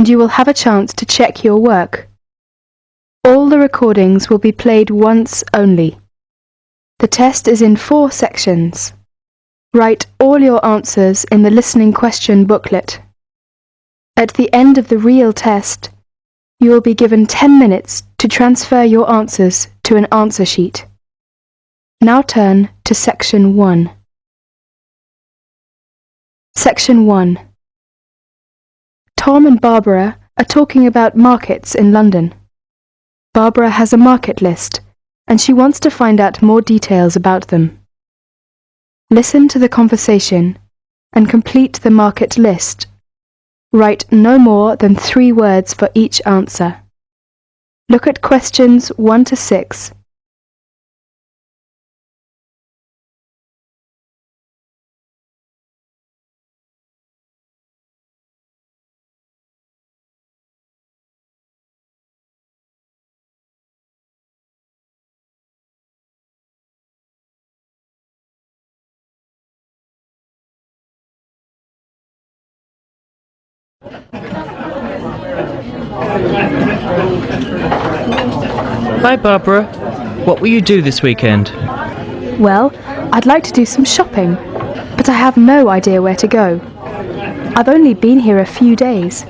and you will have a chance to check your work. All the recordings will be played once only. The test is in 4 sections. Write all your answers in the listening question booklet. At the end of the real test, you will be given 10 minutes to transfer your answers to an answer sheet. Now turn to Section 1. Section 1. Tom and Barbara are talking about markets in London. Barbara has a market list, and she wants to find out more details about them. Listen to the conversation and complete the market list. Write no more than 3 words for each answer. Look at questions 1 to 6. Hi Barbara, what will you do this weekend? Well, I'd like to do some shopping, but I have no idea where to go. I've only been here a few days.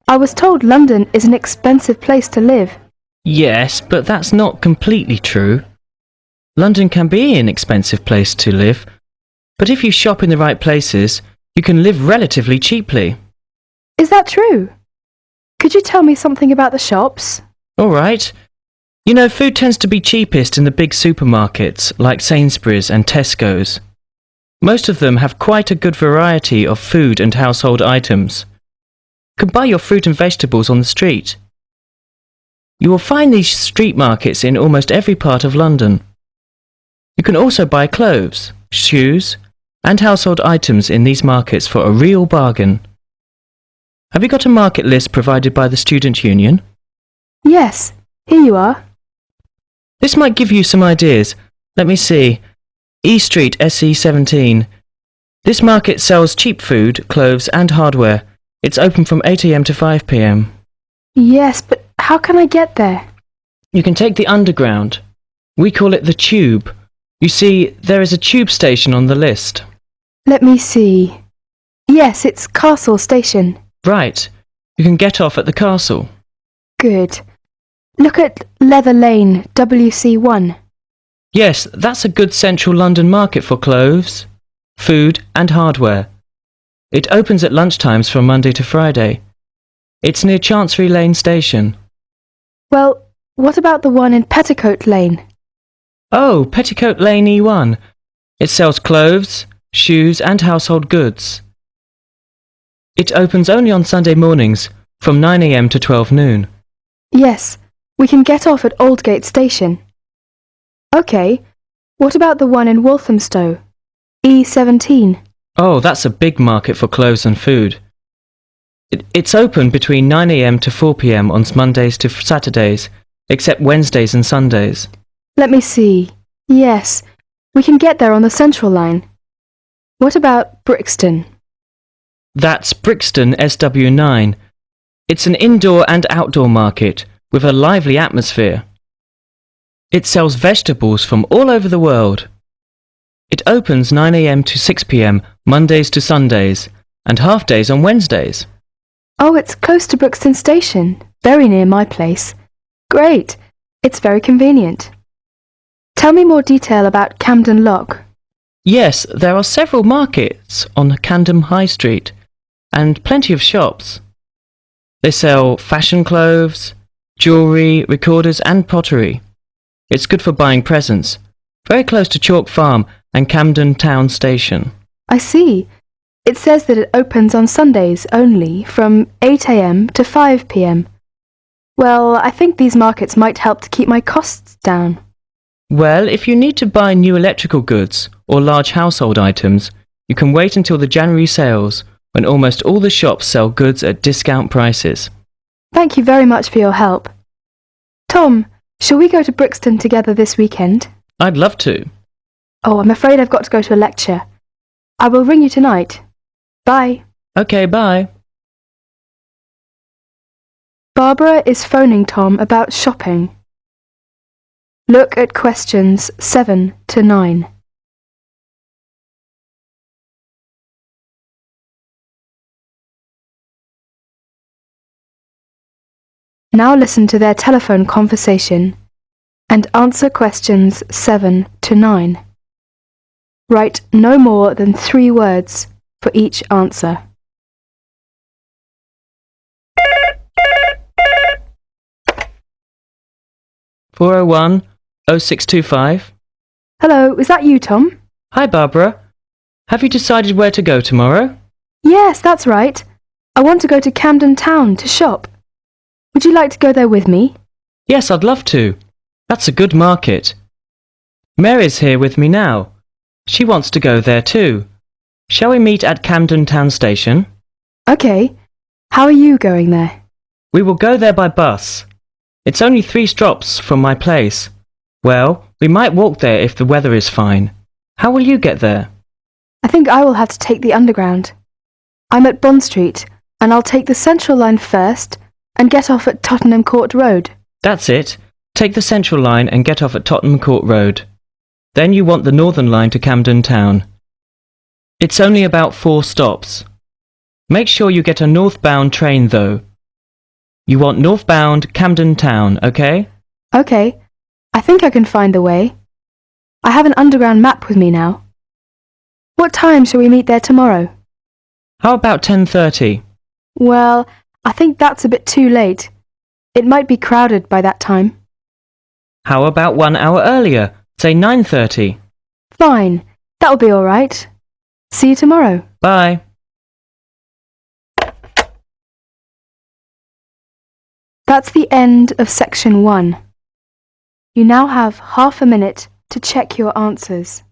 I was told London is an expensive place to live. Yes, but that's not completely true. London can be an expensive place to live, but if you shop in the right places, you can live relatively cheaply. Is that true? Could you tell me something about the shops? All right. You know, food tends to be cheapest in the big supermarkets like Sainsbury's and Tesco's. Most of them have quite a good variety of food and household items. You can buy your fruit and vegetables on the street. You will find these street markets in almost every part of London. You can also buy clothes, shoes, and household items in these markets for a real bargain. Have you got a market list provided by the Student Union? Yes, here you are. This might give you some ideas. Let me see. E Street SE17. This market sells cheap food, clothes and hardware. It's open from 8 AM to 5 PM. Yes, but how can I get there? You can take the Underground. We call it the Tube. You see, there is a tube station on the list. Let me see. Yes, it's Castle Station. Right. You can get off at the castle. Good. Look at Leather Lane, WC1. Yes, that's a good central London market for clothes, food and hardware. It opens at lunchtimes from Monday to Friday. It's near Chancery Lane Station. Well, what about the one in Petticoat Lane? Oh, Petticoat Lane E1. It sells clothes, shoes and household goods. It opens only on Sunday mornings from 9 AM to 12 noon. Yes, we can get off at Aldgate Station. OK, what about the one in Walthamstow? E17. Oh, that's a big market for clothes and food. It's open between 9 AM to 4 PM on Mondays to Saturdays, except Wednesdays and Sundays. Let me see. Yes, we can get there on the Central Line. What about Brixton? That's Brixton SW9. It's an indoor and outdoor market with a lively atmosphere. It sells vegetables from all over the world. It opens 9 AM to 6 PM Mondays to Sundays and half days on Wednesdays. Oh, it's close to Brixton Station, very near my place. Great, it's very convenient. Tell me more detail about Camden Lock. Yes, there are several markets on Camden High Street and plenty of shops. They sell fashion clothes, jewellery, recorders and pottery. It's good for buying presents. Very close to Chalk Farm and Camden Town Station. I see. It says that it opens on Sundays only from 8 AM to 5 PM. Well, I think these markets might help to keep my costs down. Well, if you need to buy new electrical goods or large household items, you can wait until the January sales when almost all the shops sell goods at discount prices. Thank you very much for your help. Tom, shall we go to Brixton together this weekend? I'd love to. Oh, I'm afraid I've got to go to a lecture. I will ring you tonight. Bye. Okay, bye. Barbara is phoning Tom about shopping. Look at questions 7 to 9. Now listen to their telephone conversation and answer questions 7 to 9. Write no more than 3 words for each answer. (401 0625). Hello, is that you, Tom? Hi, Barbara. Have you decided where to go tomorrow? Yes, that's right. I want to go to Camden Town to shop. Would you like to go there with me? Yes, I'd love to. That's a good market. Mary's here with me now. She wants to go there too. Shall we meet at Camden Town Station? Okay. How are you going there? We will go there by bus. It's only 3 stops from my place. Well, we might walk there if the weather is fine. How will you get there? I think I will have to take the Underground. I'm at Bond Street, and I'll take the Central Line first and get off at Tottenham Court Road. That's it. Take the Central Line and get off at Tottenham Court Road. Then you want the Northern Line to Camden Town. It's only about 4 stops. Make sure you get a northbound train though. You want northbound Camden Town, okay? Okay. I think I can find the way. I have an Underground map with me now. What time shall we meet there tomorrow? How about 10:30? Well, I think that's a bit too late. It might be crowded by that time. How about 1 hour earlier? Say 9:30. Fine. That'll be all right. See you tomorrow. Bye. That's the end of section 1. You now have half a minute to check your answers.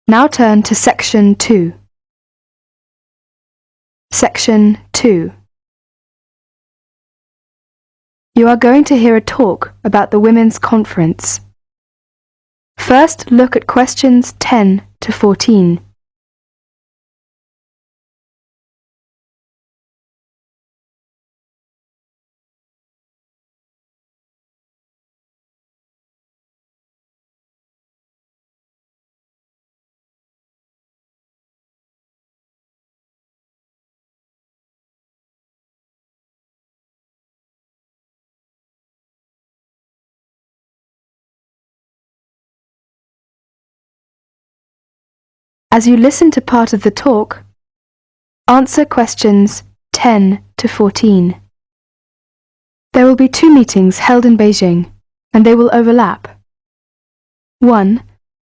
Now turn to section 2. Section 2. You are going to hear a talk about the Women's Conference. First, look at questions 10 to 14. As you listen to part of the talk, answer questions 10 to 14. There will be 2 meetings held in Beijing, and they will overlap. 1.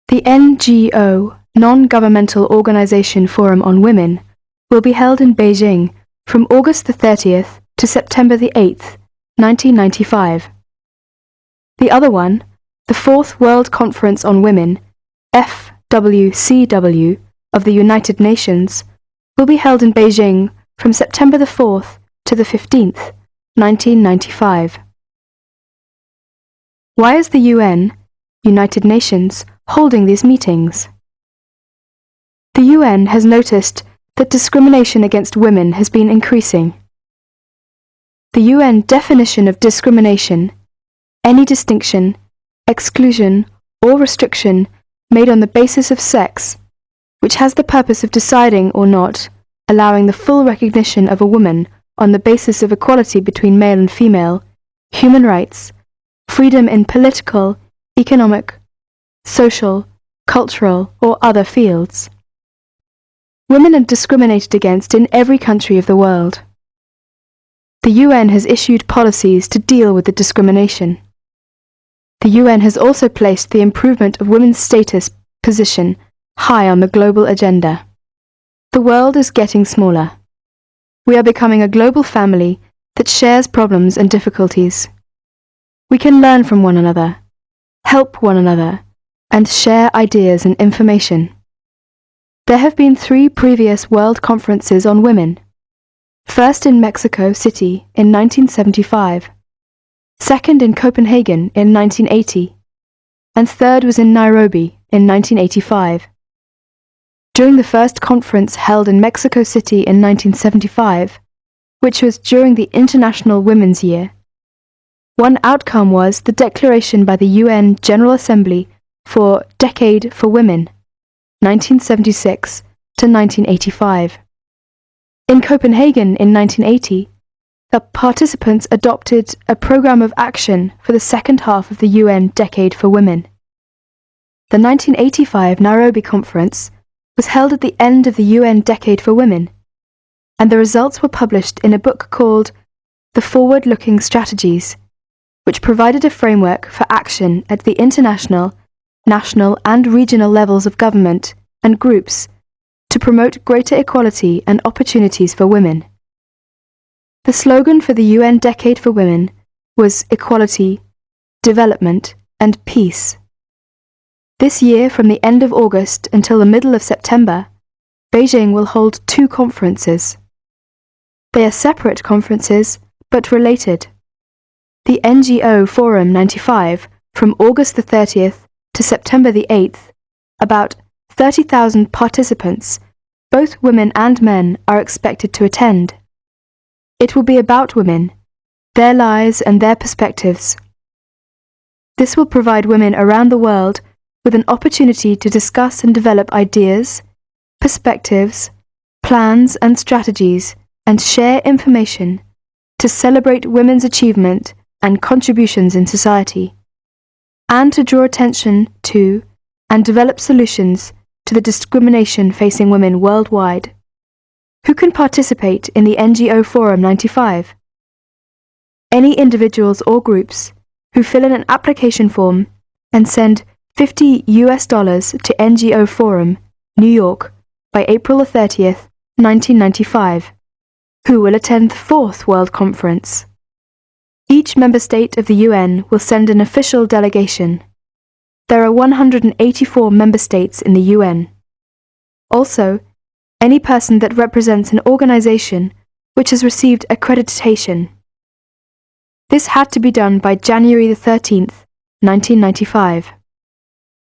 The NGO, Non-Governmental Organization Forum on Women, will be held in Beijing from August the 30th to September the 8th, 1995. The other one, the 4th World Conference on Women, FWCW, of the United Nations, will be held in Beijing from September the 4th to the 15th, 1995. Why is the UN, United Nations, holding these meetings? The UN has noticed that discrimination against women has been increasing. The UN definition of discrimination, any distinction, exclusion, or restriction made on the basis of sex, which has the purpose of deciding or not allowing the full recognition of a woman on the basis of equality between male and female, human rights, freedom in political, economic, social, cultural, or other fields. Women are discriminated against in every country of the world. The UN has issued policies to deal with the discrimination. The UN has also placed the improvement of women's status position high on the global agenda. The world is getting smaller. We are becoming a global family that shares problems and difficulties. We can learn from one another, help one another, and share ideas and information. There have been 3 previous World Conferences on Women. First in Mexico City in 1975, second in Copenhagen in 1980, and third was in Nairobi in 1985. During the first conference held in Mexico City in 1975, which was during the International Women's Year, one outcome was the declaration by the UN General Assembly for Decade for Women, 1976 to 1985. In Copenhagen in 1980, the participants adopted a program of action for the second half of the UN Decade for Women. The 1985 Nairobi Conference was held at the end of the UN Decade for Women, and the results were published in a book called The Forward-Looking Strategies, which provided a framework for action at the international, national and regional levels of government and groups to promote greater equality and opportunities for women. The slogan for the UN Decade for Women was Equality, Development and Peace. This year, from the end of August until the middle of September, Beijing will hold 2 conferences. They are separate conferences, but related. The NGO Forum 95, from August the 30th to September the 8th, about 30,000 participants, both women and men, are expected to attend. It will be about women, their lives and their perspectives. This will provide women around the world with an opportunity to discuss and develop ideas, perspectives, plans and strategies, and share information to celebrate women's achievement and contributions in society, and to draw attention to and develop solutions to the discrimination facing women worldwide. Who can participate in the NGO Forum 95? Any individuals or groups who fill in an application form and send $50 to NGO Forum, New York, by April the 30th, 1995, who will attend the 4th World Conference. Each member state of the UN will send an official delegation. There are 184 member states in the UN. Also, any person that represents an organization which has received accreditation. This had to be done by January the 13th, 1995.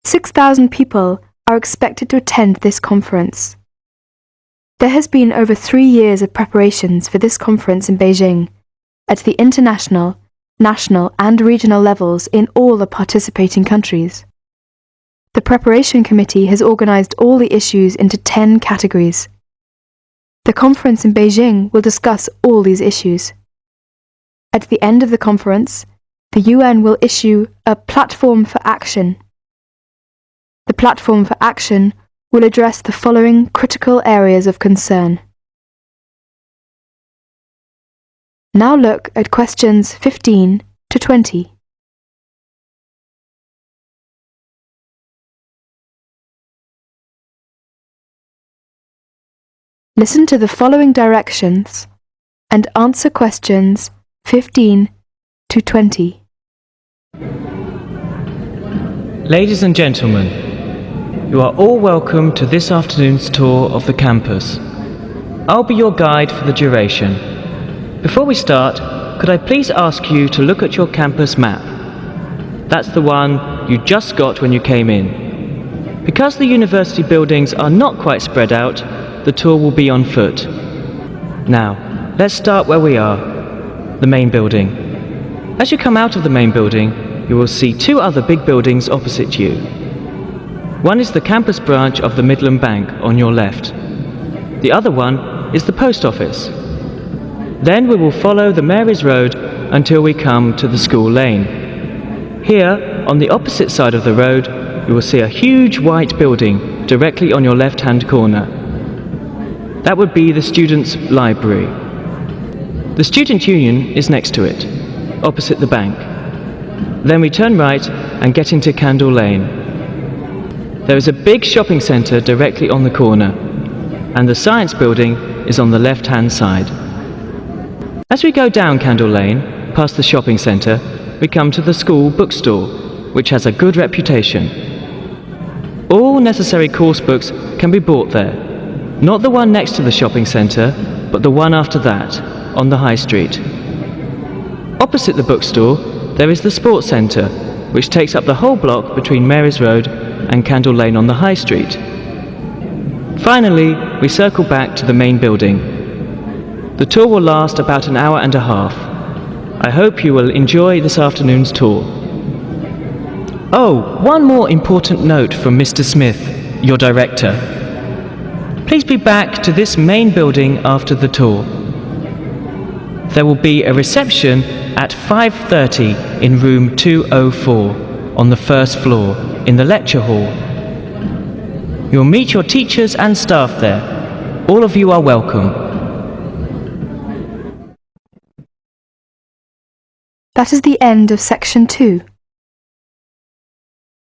6,000 people are expected to attend this conference. There has been over 3 years of preparations for this conference in Beijing, at the international, national and regional levels in all the participating countries. The preparation committee has organized all the issues into 10 categories. The conference in Beijing will discuss all these issues. At the end of the conference, the UN will issue a platform for action. The platform for action will address the following critical areas of concern. Now look at questions 15 to 20. Listen to the following directions and answer questions 15 to 20. Ladies and gentlemen, you are all welcome to this afternoon's tour of the campus. I'll be your guide for the duration. Before we start, could I please ask you to look at your campus map? That's the one you just got when you came in. Because the university buildings are not quite spread out, the tour will be on foot. Now, let's start where we are, the main building. As you come out of the main building, you will see 2 other big buildings opposite you. One is the campus branch of the Midland Bank on your left. The other one is the post office. Then we will follow the Mary's Road until we come to the school lane. Here, on the opposite side of the road, you will see a huge white building directly on your left-hand corner. That would be the students' library. The student union is next to it, opposite the bank. Then we turn right and get into Candle Lane. There is a big shopping centre directly on the corner, and the science building is on the left-hand side. As we go down Candle Lane, past the shopping centre, we come to the school bookstore, which has a good reputation. All necessary course books can be bought there. Not the one next to the shopping centre, but the one after that, on the High Street. Opposite the bookstore, there is the sports centre, which takes up the whole block between Mary's Road and Candle Lane on the High Street. Finally, we circle back to the main building. The tour will last about an hour and a half. I hope you will enjoy this afternoon's tour. Oh, one more important note from Mr. Smith, your director. Please be back to this main building after the tour. There will be a reception at 5:30 in room 204 on the first floor in the lecture hall. You'll meet your teachers and staff there. All of you are welcome. That is the end of section 2.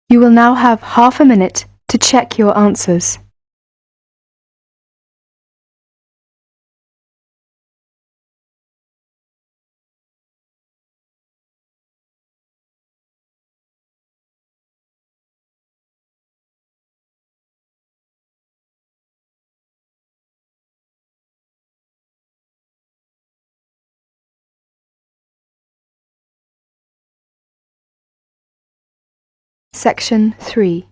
You will now have half a minute to check your answers. Section 3.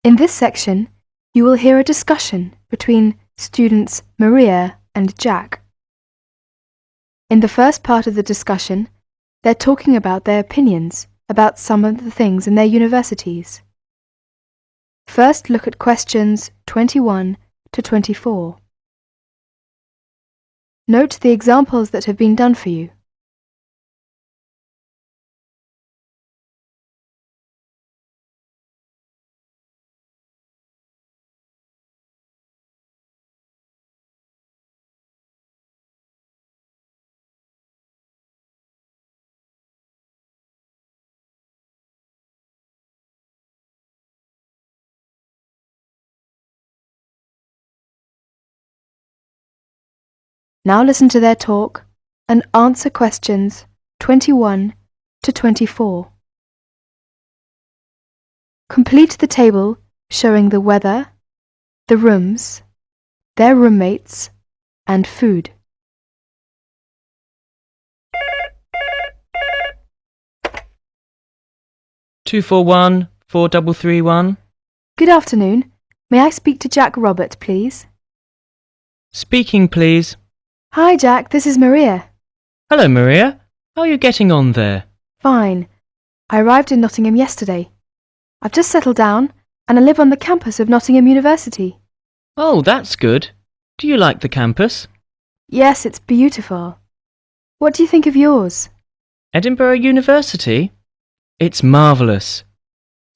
In this section, you will hear a discussion between students Maria and Jack. In the first part of the discussion, they're talking about their opinions about some of the things in their universities. First, look at questions 21 to 24. Note the examples that have been done for you. Now listen to their talk and answer questions 21 to 24. Complete the table showing the weather, the rooms, their roommates, and food. Two four one 4331. Good afternoon. May I speak to Jack Robert, please? Speaking, please. Hi, Jack. This is Maria. Hello, Maria. How are you getting on there? Fine. I arrived in Nottingham yesterday. I've just settled down and I live on the campus of Nottingham University. Oh, that's good. Do you like the campus? Yes, it's beautiful. What do you think of yours? Edinburgh University? It's marvellous.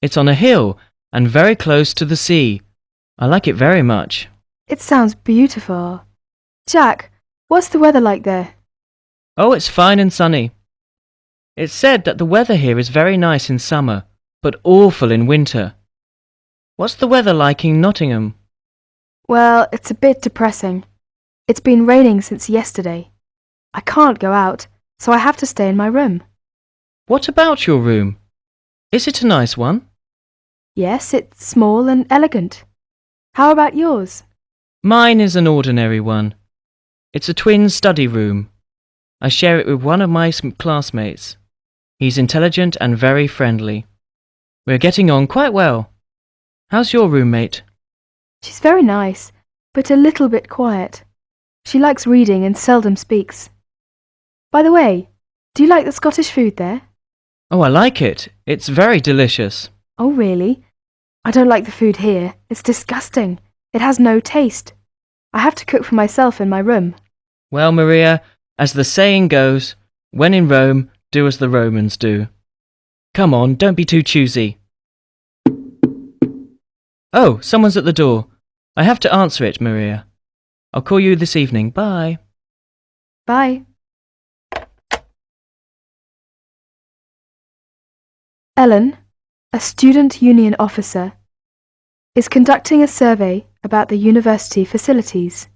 It's on a hill and very close to the sea. I like it very much. It sounds beautiful. Jack, what's the weather like there? Oh, it's fine and sunny. It's said that the weather here is very nice in summer, but awful in winter. What's the weather like in Nottingham? Well, it's a bit depressing. It's been raining since yesterday. I can't go out, so I have to stay in my room. What about your room? Is it a nice one? Yes, it's small and elegant. How about yours? Mine is an ordinary one. It's a twin study room. I share it with one of my classmates. He's intelligent and very friendly. We're getting on quite well. How's your roommate? She's very nice, but a little bit quiet. She likes reading and seldom speaks. By the way, do you like the Scottish food there? Oh, I like it. It's very delicious. Oh, really? I don't like the food here. It's disgusting. It has no taste. I have to cook for myself in my room. Well, Maria, as the saying goes, when in Rome, do as the Romans do. Come on, don't be too choosy. Oh, someone's at the door. I have to answer it, Maria. I'll call you this evening. Bye. Bye. Ellen, a student union officer, is conducting a survey about the university facilities.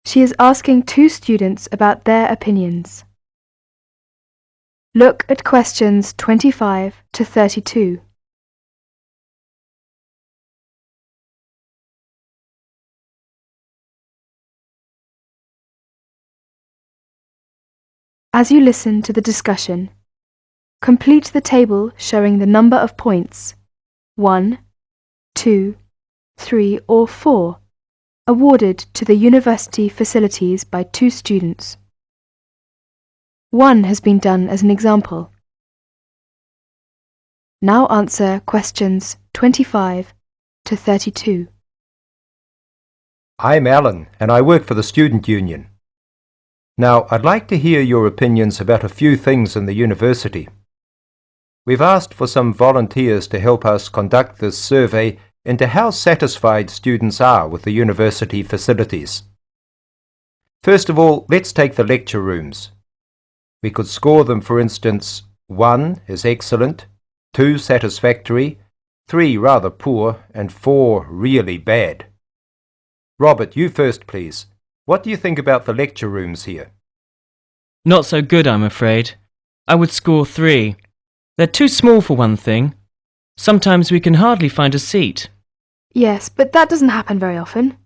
She is asking two students about their opinions. Look at questions 25 to 32. As you listen to the discussion, complete the table showing the number of points 1, 2, 3 or 4 awarded to the university facilities by two students. 1 has been done as an example. Now answer questions 25 to 32. I'm Alan, and I work for the Student Union. Now, I'd like to hear your opinions about a few things in the university. We've asked for some volunteers to help us conduct this survey into how satisfied students are with the university facilities. First of all, let's take the lecture rooms. We could score them, for instance, 1 is excellent, 2 satisfactory, 3 rather poor, and 4 really bad. Robert, you first, please. What do you think about the lecture rooms here? Not so good, I'm afraid. I would score 3. They're too small for one thing. Sometimes we can hardly find a seat. Yes, but that doesn't happen very often.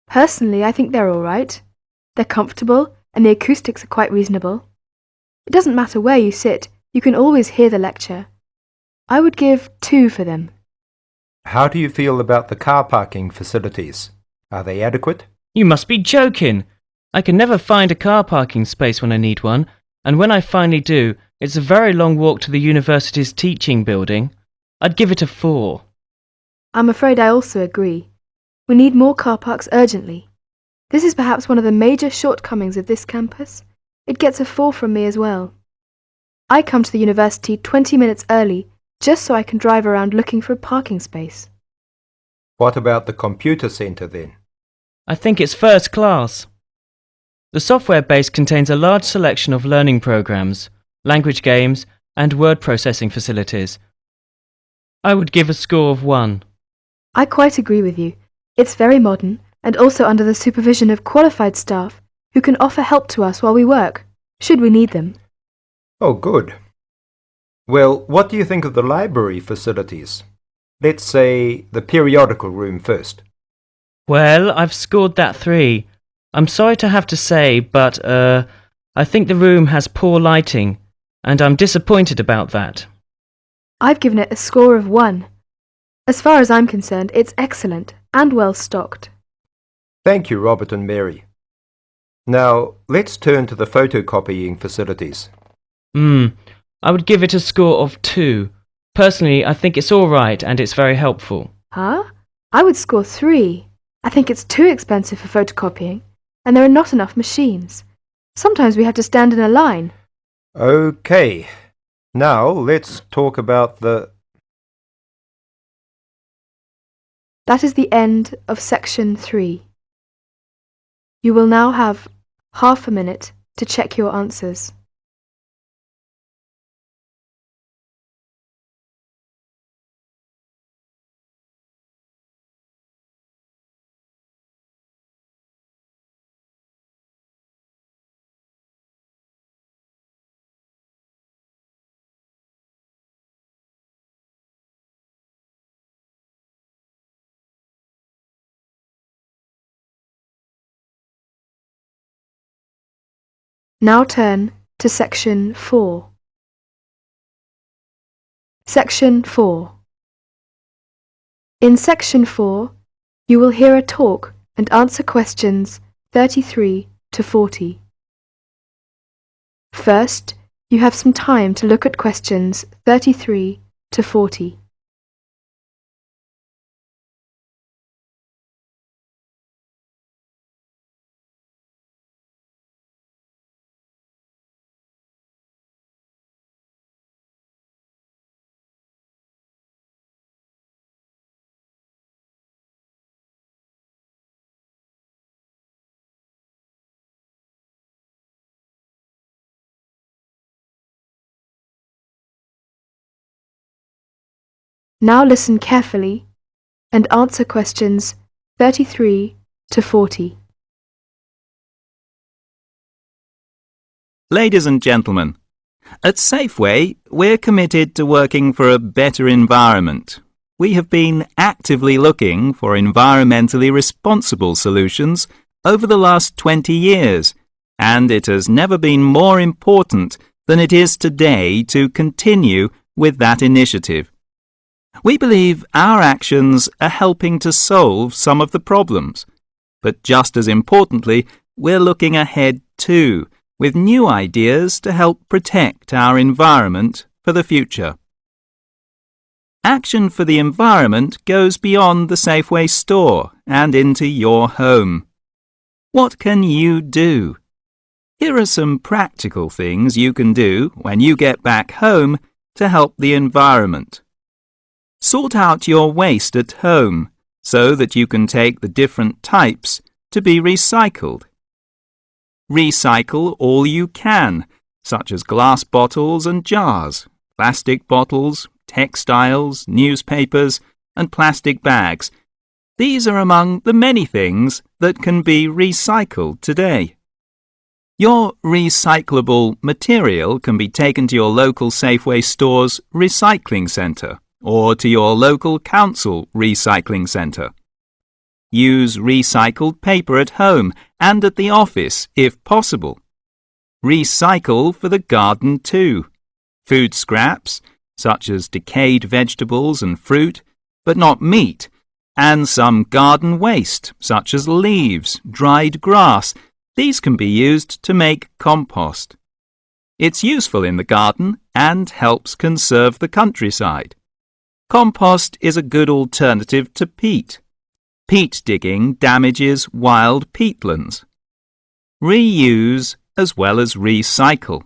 Personally, I think they're all right. They're comfortable and the acoustics are quite reasonable. It doesn't matter where you sit, you can always hear the lecture. I would give 2 for them. How do you feel about the car parking facilities? Are they adequate? You must be joking! I can never find a car parking space when I need one, and when I finally do, it's a very long walk to the university's teaching building. I'd give it a 4. I'm afraid I also agree. We need more car parks urgently. This is perhaps one of the major shortcomings of this campus. It gets a 4 from me as well. I come to the university 20 minutes early just so I can drive around looking for a parking space. What about the computer centre then? I think it's first class. The software base contains a large selection of learning programs, language games, and word processing facilities. I would give a score of 1. I quite agree with you. It's very modern and also under the supervision of qualified staff who can offer help to us while we work, should we need them. Oh, good. Well, what do you think of the library facilities? Let's say the periodical room first. Well, I've scored that 3. I'm sorry to have to say, but, I think the room has poor lighting, and I'm disappointed about that. I've given it a score of 1. As far as I'm concerned, it's excellent and well stocked. Thank you, Robert and Mary. Now, let's turn to the photocopying facilities. I would give it a score of 2. Personally, I think it's all right and it's very helpful. Huh? I would score 3. I think it's too expensive for photocopying, and there are not enough machines. Sometimes we have to stand in a line. Okay. Now, let's talk about the... That is the end of section 3. You will now have half a minute to check your answers. Now turn to section 4. Section 4. In section 4, you will hear a talk and answer questions 33 to 40. First, you have some time to look at questions 33 to 40. Now listen carefully and answer questions 33 to 40. Ladies and gentlemen, at Safeway, we're committed to working for a better environment. We have been actively looking for environmentally responsible solutions over the last 20 years, and it has never been more important than it is today to continue with that initiative. We believe our actions are helping to solve some of the problems, but just as importantly, we're looking ahead too, with new ideas to help protect our environment for the future. Action for the environment goes beyond the Safeway store and into your home. What can you do? Here are some practical things you can do when you get back home to help the environment. Sort out your waste at home so that you can take the different types to be recycled. Recycle all you can, such as glass bottles and jars, plastic bottles, textiles, newspapers, and plastic bags. These are among the many things that can be recycled today. Your recyclable material can be taken to your local Safeway store's recycling centre or to your local council recycling centre. Use recycled paper at home and at the office if possible. Recycle for the garden too. Food scraps, such as decayed vegetables and fruit, but not meat, and some garden waste, such as leaves, dried grass. These can be used to make compost. It's useful in the garden and helps conserve the countryside. Compost is a good alternative to peat. Peat digging damages wild peatlands. Reuse as well as recycle.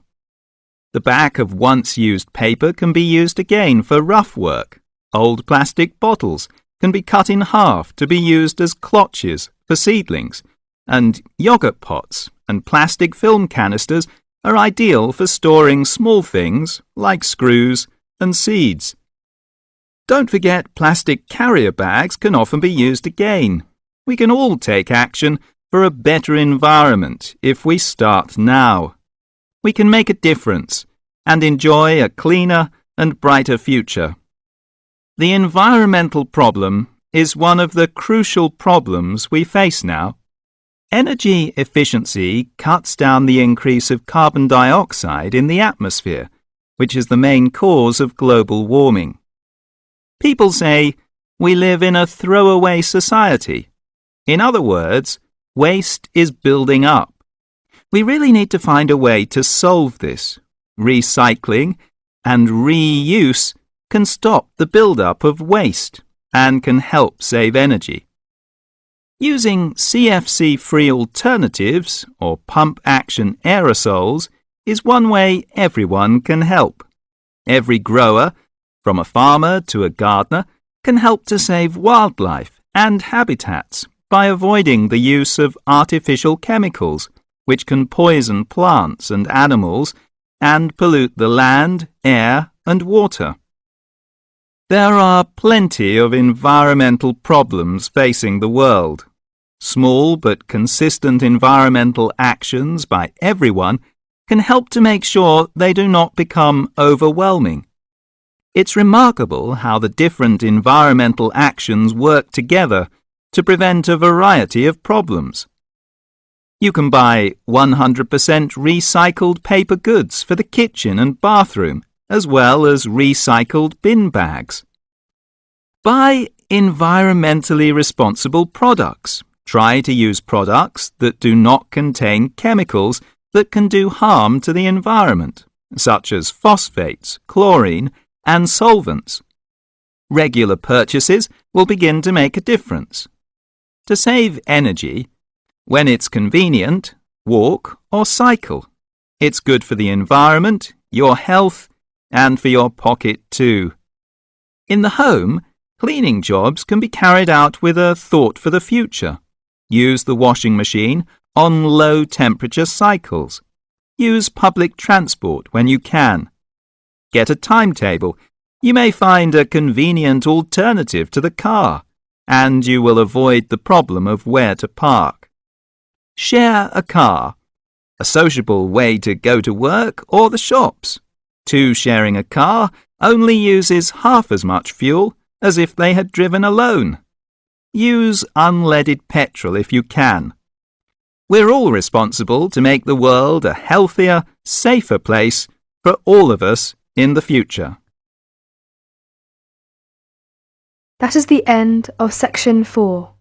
The back of once-used paper can be used again for rough work. Old plastic bottles can be cut in half to be used as clotches for seedlings, and yogurt pots and plastic film canisters are ideal for storing small things like screws and seeds. Don't forget plastic carrier bags can often be used again. We can all take action for a better environment if we start now. We can make a difference and enjoy a cleaner and brighter future. The environmental problem is one of the crucial problems we face now. Energy efficiency cuts down the increase of carbon dioxide in the atmosphere, which is the main cause of global warming. People say we live in a throwaway society. In other words, waste is building up. We really need to find a way to solve this. Recycling and reuse can stop the build-up of waste and can help save energy. Using CFC-free alternatives or pump-action aerosols is one way everyone can help. Every grower, from a farmer to a gardener, can help to save wildlife and habitats by avoiding the use of artificial chemicals, which can poison plants and animals and pollute the land, air, and water. There are plenty of environmental problems facing the world. Small but consistent environmental actions by everyone can help to make sure they do not become overwhelming. It's remarkable how the different environmental actions work together to prevent a variety of problems. You can buy 100% recycled paper goods for the kitchen and bathroom, as well as recycled bin bags. Buy environmentally responsible products. Try to use products that do not contain chemicals that can do harm to the environment, such as phosphates, chlorine, and solvents. Regular purchases will begin to make a difference. To save energy, when it's convenient, walk or cycle. It's good for the environment, your health, and for your pocket too. In the home, cleaning jobs can be carried out with a thought for the future. Use the washing machine on low-temperature cycles. Use public transport when you can. Get a timetable. You may find a convenient alternative to the car, and you will avoid the problem of where to park. Share a car. a sociable way to go to work or the shops. 2 sharing a car only uses half as much fuel as if they had driven alone. Use unleaded petrol if you can. We're all responsible to make the world a healthier, safer place for all of us in the future. That is the end of section 4.